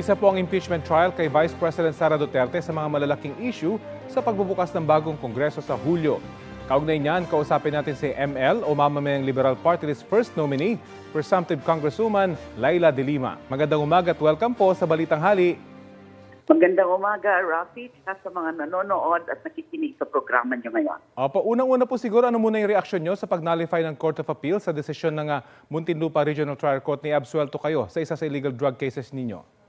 Isa po ang impeachment trial kay Vice President Sara Duterte sa mga malalaking issue sa pagbubukas ng bagong Kongreso sa Hulyo. Kaugnay niyan, kausapin natin si ML o mamamayang Liberal Party List First Nominee, Presumptive Congresswoman Laila De Lima. Magandang umaga at welcome po sa Balitang Hali. Magandang umaga, Rafi, at sa mga nanonood at nakikinig sa programa niyo ngayon. Opo, unang-una po siguro, ano muna yung reaksyon nyo sa pag-nullify ng Court of Appeal sa desisyon ng Muntinlupa Regional Trial Court ni absuelto kayo sa isa sa illegal drug cases ninyo?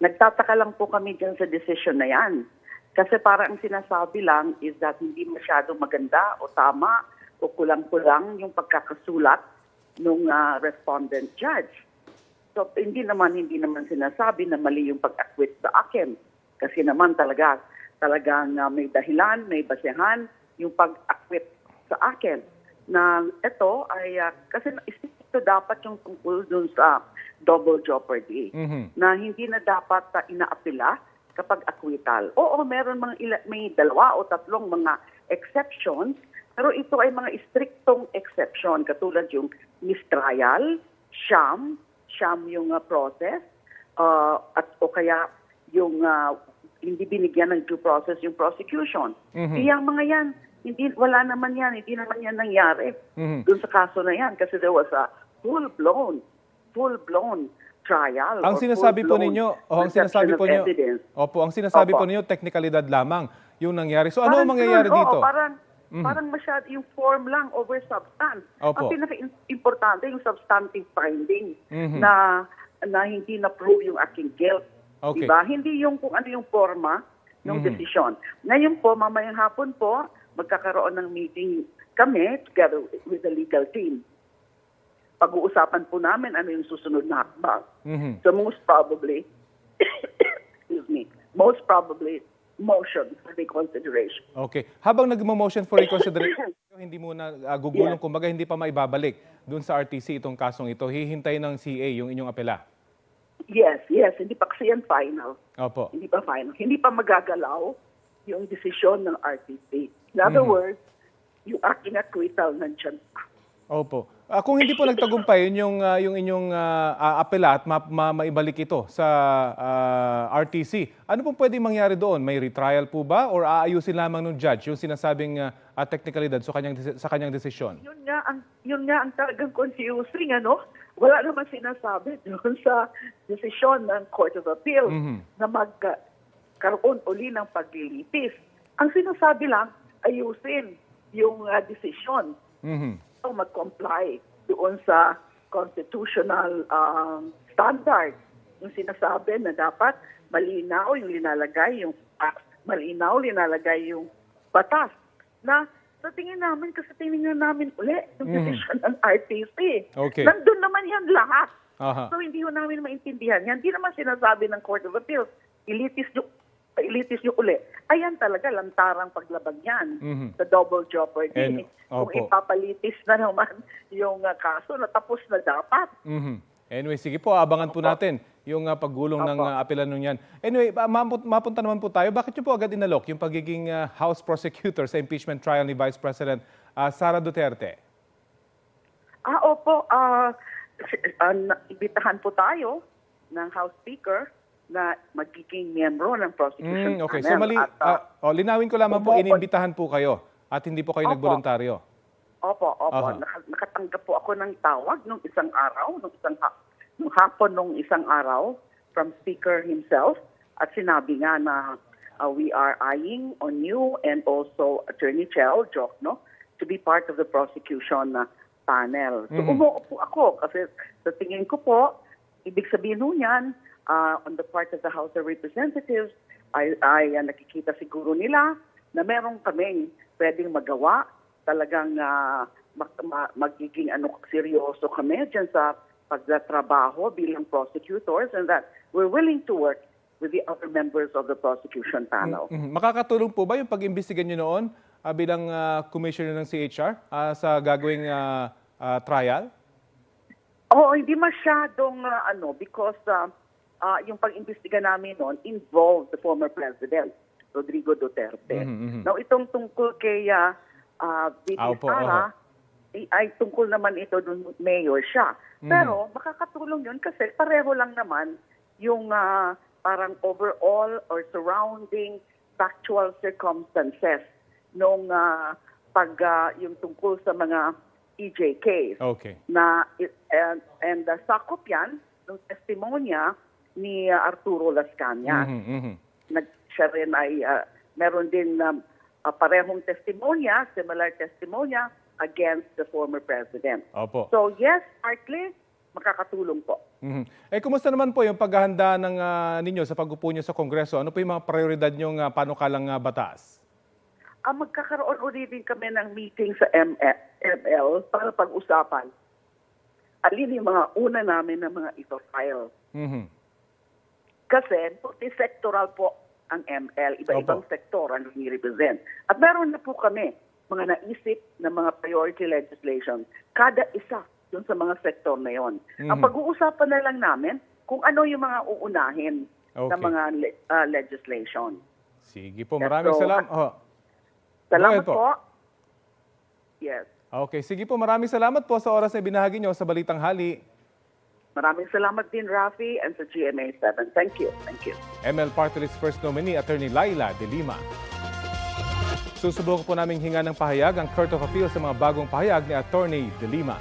Nagtataka lang po kami dyan sa decision na yan. Kasi parang ang sinasabi lang is that hindi masyadong maganda o tama o kulang-kulang yung pagkakasulat ng respondent judge. So hindi naman sinasabi na mali yung pag-acquit sa akin. Kasi naman talagang may dahilan, may basehan yung pag-acquit sa akin. Na ito ay, kasi ito dapat yung tungkol dun sa double jeopardy. Na hindi na dapat inaapila kapag acquittal. Oo, meron may 2 o 3 mga exceptions, pero ito ay mga strictong exception, katulad yung mistrial, sham yung process, at o kaya yung hindi binigyan ng due process yung prosecution. Yung mga yan, wala naman yan nangyari dun sa kaso na yan kasi there was a full-blown trial. Ang sinasabi po ninyo, ang sinasabi po ninyo, teknikalidad lamang yung nangyari. So ano ang mangyayari dito? Parang masyado yung form lang over substance. Opo. Ang pinaka-importante yung substantive finding na hindi na-prove yung aking guilt. Okay. Diba? Hindi yung kung ano yung forma ng desisyon. Ngayon po, mamayang hapon po, magkakaroon ng meeting kami together with the legal team. Pag-uusapan po namin ano yung susunod na hakbang. So most probably, motion for reconsideration. Okay. Habang nag-motion for reconsideration, hindi muna gugulong, kumbaga hindi pa maibabalik dun sa RTC itong kasong ito. Hihintay ng CA yung inyong apela. Yes. Hindi pa kasi yan final. Opo. Hindi pa final. Hindi pa magagalaw yung desisyon ng RTC. In other words, yung aking acquittal nandyan pa. Opo. Kung hindi po nagtagumpay yung inyong apela at maibalik ito sa RTC, ano pong pwedeng mangyari doon? May retrial po ba or aayusin lamang ng judge yung sinasabing teknikalidad sa kanyang desisyon? Yun nga ang talagang confusing, ano? Wala naman sinasabi doon sa desisyon ng Court of Appeal na magkaroon uli ng paglilitis. Ang sinasabi lang, ayusin yung desisyon. Mag-comply doon sa constitutional standard. Yung sinasabi na dapat malinaw yung linalagay yung batas. Na sa tingin namin, kasi tinignan namin uli yung decision ng RTC. Okay. Nandun naman yan lahat. Aha. So hindi ho namin maintindihan yan. Hindi naman sinasabi ng Court of Appeal, ilitis nyo uli. Ayan talaga, lantarang paglabag yan sa double jeopardy. Kung ipapalitis na naman yung kaso, natapos na dapat. Anyway, sige po, abangan po natin yung paggulong ng apelan nun yan. Anyway, mapunta naman po tayo. Bakit nyo po agad inalok yung pagiging House Prosecutor sa impeachment trial ni Vice President Sara Duterte? Opo. Ibitahan po tayo ng House Speaker na magiging miyembro ng prosecution Okay, panel. so linawin ko lamang po, inimbitahan po kayo at hindi po kayo nagboluntaryo. Opo. Nakatanggap po ako ng tawag nung isang araw, nung hapon nung isang araw from Speaker himself at sinabi nga na we are eyeing on you and also Attorney Chel Jokno to be part of the prosecution panel. So umuupo ako kasi sa tingin ko po, ibig sabihin nun yan, on the part of the House of Representatives, ay nakikita siguro nila na meron kaming pwedeng magawa, talagang magiging seryoso kami dyan sa pagtatrabaho bilang prosecutors and that we're willing to work with the other members of the prosecution panel. Makakatulong po ba yung pag-imbestigan nyo noon bilang commissioner ng CHR sa gagawing trial? Oo, hindi masyadong because yung pag-imbestiga namin noon involved the former President, Rodrigo Duterte. Now, itong tungkol kay VP Sara, ay tungkol naman ito dun mayor siya. Pero makakatulong yun kasi pareho lang naman yung parang overall or surrounding factual circumstances nung yung tungkol sa mga EJ case. Okay. Na and sakop yan ng testimonya ni Arturo Las Cañas. Siya rin ay meron din parehong testimonya, similar testimonya against the former president. Opo. So yes, partly makakatulong po. Kumusta naman po yung paghahanda ng ninyo sa pag-upo nyo sa Kongreso? Ano po yung mga prioridad nyong panukalang batas? Magkakaroon ulit din kami ng meeting sa ML para pag-usapan alin yung mga una namin na mga ito-file. Kasi multi-sectoral po ang ML, iba-ibang sektor ang ni-represent. At meron na po kami mga naisip na mga priority legislation, kada isa dun sa mga sektor na yon. Ang pag-uusapan na lang namin kung ano yung mga uunahin na mga legislation. Sige po, maraming salamat. Salamat po. Yes. Okay, sige po, maraming salamat po sa oras na binahagi nyo sa Balitang Hali. Maraming salamat din, Rafi, and sa GMA7. Thank you. Thank you. ML Party List First Nominee, Attorney Laila De Lima. Susubukan po namin hinga ng pahayag ang Court of Appeal sa mga bagong pahayag ni Attorney De Lima.